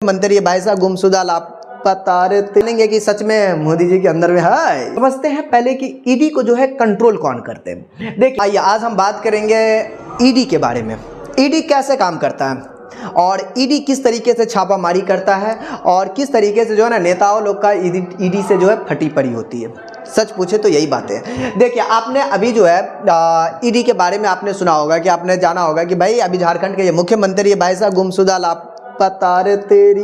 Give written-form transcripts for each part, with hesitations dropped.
मंत्री है भाई साहब गुमशुदा लापता रहेंगे कि सच में मोदी जी के अंदर में है। समझते हैं पहले कि ईडी को जो है कंट्रोल कौन करते हैं। देखिए आइए आज हम बात करेंगे ईडी के बारे में। ईडी कैसे काम करता है और ईडी किस तरीके से छापामारी करता है और किस तरीके से जो है ना नेताओं लोग का ईडी से जो है फटी पड़ी होती है। सच पूछे तो यही बात है। देखिए आपने अभी जो है ईडी के बारे में आपने सुना होगा कि आपने जाना होगा कि भाई अभी झारखंड के ये मुख्यमंत्री है भाई साहब गुमशुदा लापता रे तेरी,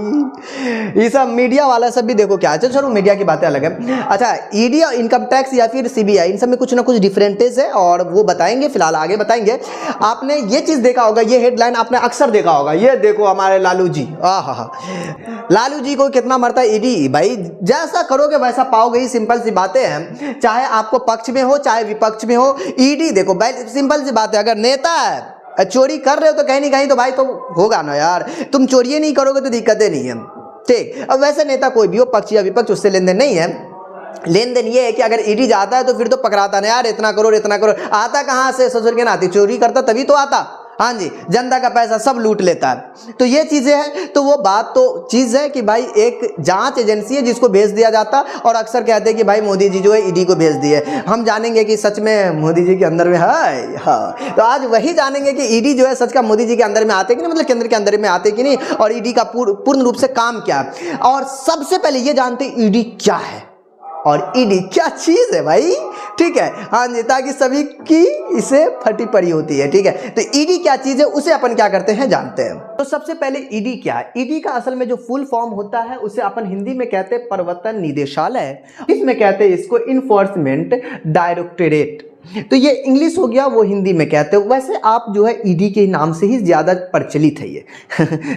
ये सब मीडिया वाला सब भी देखो क्या है। चलो मीडिया की बातें अलग है। अच्छा ईडी और इनकम टैक्स या फिर सीबीआई इन सब में कुछ ना कुछ डिफरेंटेज है और वो बताएंगे, फिलहाल आगे बताएंगे। आपने ये चीज देखा होगा, ये हेडलाइन आपने अक्सर देखा होगा, ये देखो हमारे लालू जी, लालू जी को कितना मरता है ईडी। भाई जैसा करोगे वैसा पाओगे, ही सिंपल सी बातें हैं, चाहे आपको पक्ष में हो चाहे विपक्ष में हो। ईडी देखो भाई सिंपल सी बात है, अगर नेता है चोरी कर रहे हो तो कहीं नहीं कहीं तो भाई तो होगा ना यार। तुम चोरी नहीं करोगे तो दिक्कतें नहीं है, ठीक। अब वैसे नेता कोई भी हो, पक्ष या विपक्ष, उससे लेन देन नहीं है। लेन देन ये है कि अगर ईडी जाता है तो फिर तो पकड़ाता ना यार, इतना करोड़ इतना करोड़ आता कहाँ से, ससुर के नाती चोरी करता तभी तो आता। हाँ जी, जनता का पैसा सब लूट लेता है। तो ये चीजें हैं, तो वो बात तो चीज है कि भाई एक जांच एजेंसी है जिसको भेज दिया जाता, और अक्सर कहते हैं कि भाई मोदी जी जो है ईडी को भेज दिए। हम जानेंगे कि सच में मोदी जी के अंदर में है। हाँ तो आज वही जानेंगे कि ईडी जो है सच का मोदी जी के अंदर में आते कि नहीं, मतलब केंद्र के अंदर में आते कि नहीं, और ईडी का पूर्ण रूप से काम क्या है। और सबसे पहले ये जानते ईडी क्या है और ईडी क्या चीज है भाई, ठीक है। हाँ जी, ताकि सभी की इसे फटी पड़ी होती है, ठीक है। तो ईडी क्या चीज है उसे अपन क्या करते हैं जानते हैं। तो सबसे पहले ईडी क्या है। ईडी का असल में जो फुल फॉर्म होता है उसे अपन हिंदी में कहते हैं प्रवर्तन निदेशालय, इसमें कहते हैं इसको इन्फोर्समेंट डायरेक्टोरेट। तो ये इंग्लिश हो गया, वो हिंदी में कहते हो। वैसे आप जो है ईडी के नाम से ही ज्यादा प्रचलित है ये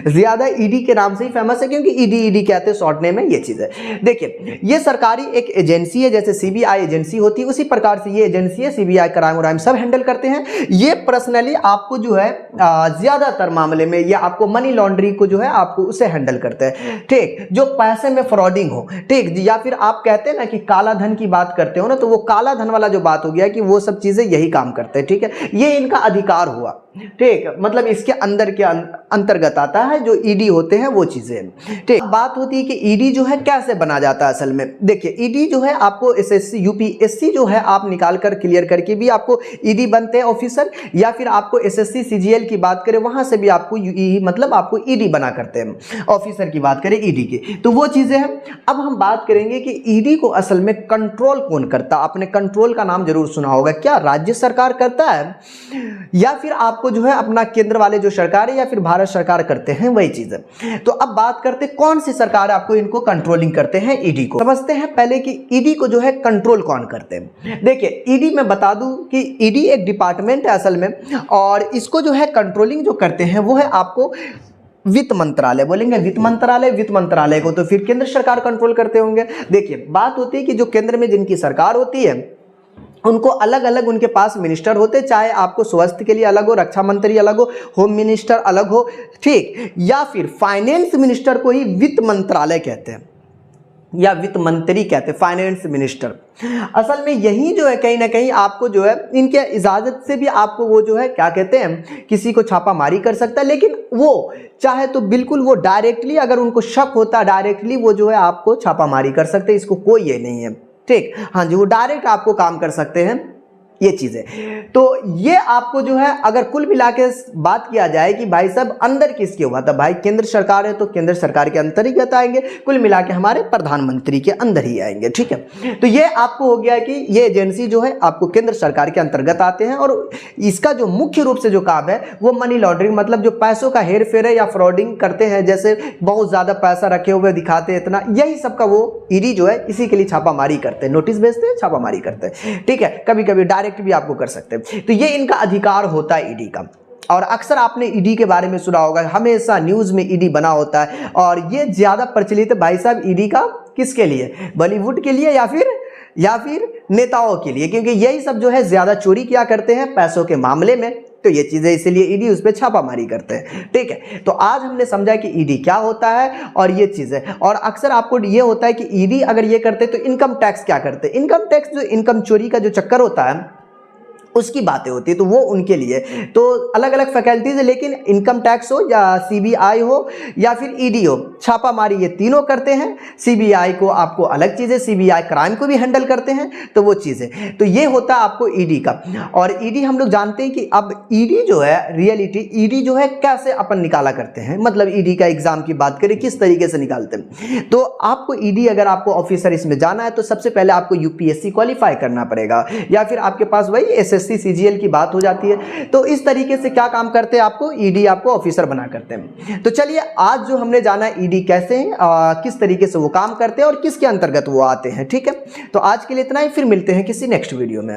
ज्यादा ईडी के नाम से ही फेमस है, क्योंकि ईडी कहते हैं शॉर्ट नेम है, ये चीज है। देखिए ये सरकारी एक एजेंसी है, जैसे सीबीआई एजेंसी होती है उसी प्रकार से ये एजेंसी है। सीबीआई क्राइम व्राइम सब हैंडल करते हैं। ये पर्सनली आपको जो है ज्यादातर मामले में ये आपको मनी लॉन्ड्रिंग को जो है आपको उसे हैंडल करते हैं, ठीक। जो पैसे में फ्रॉडिंग हो, ठीक, या फिर आप कहते हैं ना कि काला धन की बात करते हो ना, तो वो काला धन वाला जो बात हो गया कि वो सब चीजें यही काम करते हैं, ठीक है। ये इनका अधिकार हुआ, ठीक, मतलब इसके अंदर के अंतर्गत आता है जो ईडी होते हैं वो चीजें, ठीक। बात होती है कि ईडी जो है कैसे बना जाता है असल में। देखिए ईडी जो है आपको एसएससी यूपीएससी जो है आप निकाल कर क्लियर करके भी आपको ईडी बनते हैं ऑफिसर, या फिर आपको एसएससी सीजीएल की बात करें वहां से भी आपको मतलब आपको ईडी बना करते हैं ऑफिसर की बात करें ईडी की, तो वो चीजें हैं। अब हम बात करेंगे कि ईडी को असल में कंट्रोल कौन करता। आपने कंट्रोल का नाम जरूर सुना होगा, क्या राज्य सरकार करता है या फिर आपको जो है अपना केंद्र वाले जो सरकार है या फिर भारत सरकार करते हैं, वही चीज है। तो अब बात करते हैं कौन सी सरकार आपको इनको कंट्रोलिंग करते हैं ईडी को। समझते हैं पहले कि ईडी को जो है कंट्रोल कौन करते हैं। देखिए ईडी में बता दूं कि ईडी एक डिपार्टमेंट है असल में, और इसको जो है कंट्रोलिंग जो करते हैं वो है आपको वित्त मंत्रालय। बोलेंगे वित्त मंत्रालय, वित्त मंत्रालय को तो फिर केंद्र सरकार कंट्रोल करते होंगे। देखिए बात होती है कि जो केंद्र में जिनकी सरकार होती है उनको अलग अलग उनके पास मिनिस्टर होते, चाहे आपको स्वास्थ्य के लिए अलग हो, रक्षा मंत्री अलग हो, होम मिनिस्टर अलग हो, ठीक, या फिर फाइनेंस मिनिस्टर को ही वित्त मंत्रालय कहते हैं या वित्त मंत्री कहते हैं, फाइनेंस मिनिस्टर। असल में यही जो है कहीं ना कहीं आपको जो है इनके इजाजत से भी आपको वो जो है क्या कहते हैं किसी को छापामारी कर सकता है, लेकिन वो चाहे तो बिल्कुल वो डायरेक्टली अगर उनको शक होता है डायरेक्टली वो जो है आपको छापामारी कर सकते हैं, इसको कोई ये नहीं है, ठीक। हाँ जी, वो डायरेक्ट आपको काम कर सकते हैं, ये चीजें। तो ये आपको जो है अगर कुल मिला के बात किया जाए कि भाई साहब अंदर किसके हुआ था, भाई केंद्र सरकार है तो केंद्र सरकार के अंतर्गत आएंगे, कुल मिला के हमारे प्रधानमंत्री के अंदर ही आएंगे, ठीक है। तो ये आपको हो गया कि ये एजेंसी जो है आपको केंद्र सरकार के अंतर्गत आते हैं, और इसका जो मुख्य रूप से जो काम है वो मनी लॉन्ड्रिंग, मतलब जो पैसों का हेर फेर है या फ्रॉडिंग करते हैं, जैसे बहुत ज्यादा पैसा रखे हुए दिखाते हैं इतना, यही सबका वो ईडी जो है इसी के लिए छापामारी करते हैं, नोटिस भेजते हैं छापामारी करते हैं, ठीक है। कभी कभी डायरेक्ट भी आपको कर सकते हैं। तो ये इनका अधिकार होता है ईडी का। और अक्सर आपने ईडी के बारे में सुना होगा, हमेशा न्यूज में ईडी बना होता है, और ये ज्यादा प्रचलित है भाई साहब ईडी का किसके लिए, बॉलीवुड के लिए या फिर नेताओं के लिए, क्योंकि यही सब जो है ज्यादा चोरी किया करते हैं पैसों के मामले में, तो ये चीजें इसलिए ईडी उस पर छापामारी करते हैं, ठीक है। तो आज हमने समझा कि ईडी क्या होता है और ये चीजें, और अक्सर आपको ये होता है कि ईडी अगर ये करते तो इनकम टैक्स क्या करते। इनकम टैक्स जो इनकम चोरी का जो चक्कर होता है उसकी बातें होती है, तो वो उनके लिए तो अलग अलग फैकल्टीज है। लेकिन इनकम टैक्स हो या सीबीआई हो या फिर ईडी हो, छापामारी ये तीनों करते हैं। सीबीआई को आपको अलग चीज़ें, सीबीआई क्राइम को भी हैंडल करते हैं, तो वो चीज़ें तो ये होता है आपको ईडी का। और ईडी हम लोग जानते हैं कि अब ईडी जो है रियलिटी, ईडी जो है कैसे अपन निकाला करते हैं, मतलब ईडी का एग्जाम की बात करें किस तरीके से निकालते हैं। तो आपको ईडी अगर आपको ऑफिसर इसमें जाना है तो सबसे पहले आपको यूपीएससी क्वालिफाई करना पड़ेगा, या फिर आपके पास वही एसएससी सीजीएल की बात हो जाती है। तो इस तरीके से क्या काम करते हैं, आपको ईडी आपको ऑफिसर बना करते हैं। तो चलिए आज जो हमने जाना ईडी कैसे हैं, किस तरीके से वो काम करते हैं और किसके अंतर्गत वो आते हैं, ठीक है। तो आज के लिए इतना ही, फिर मिलते हैं किसी नेक्स्ट वीडियो में।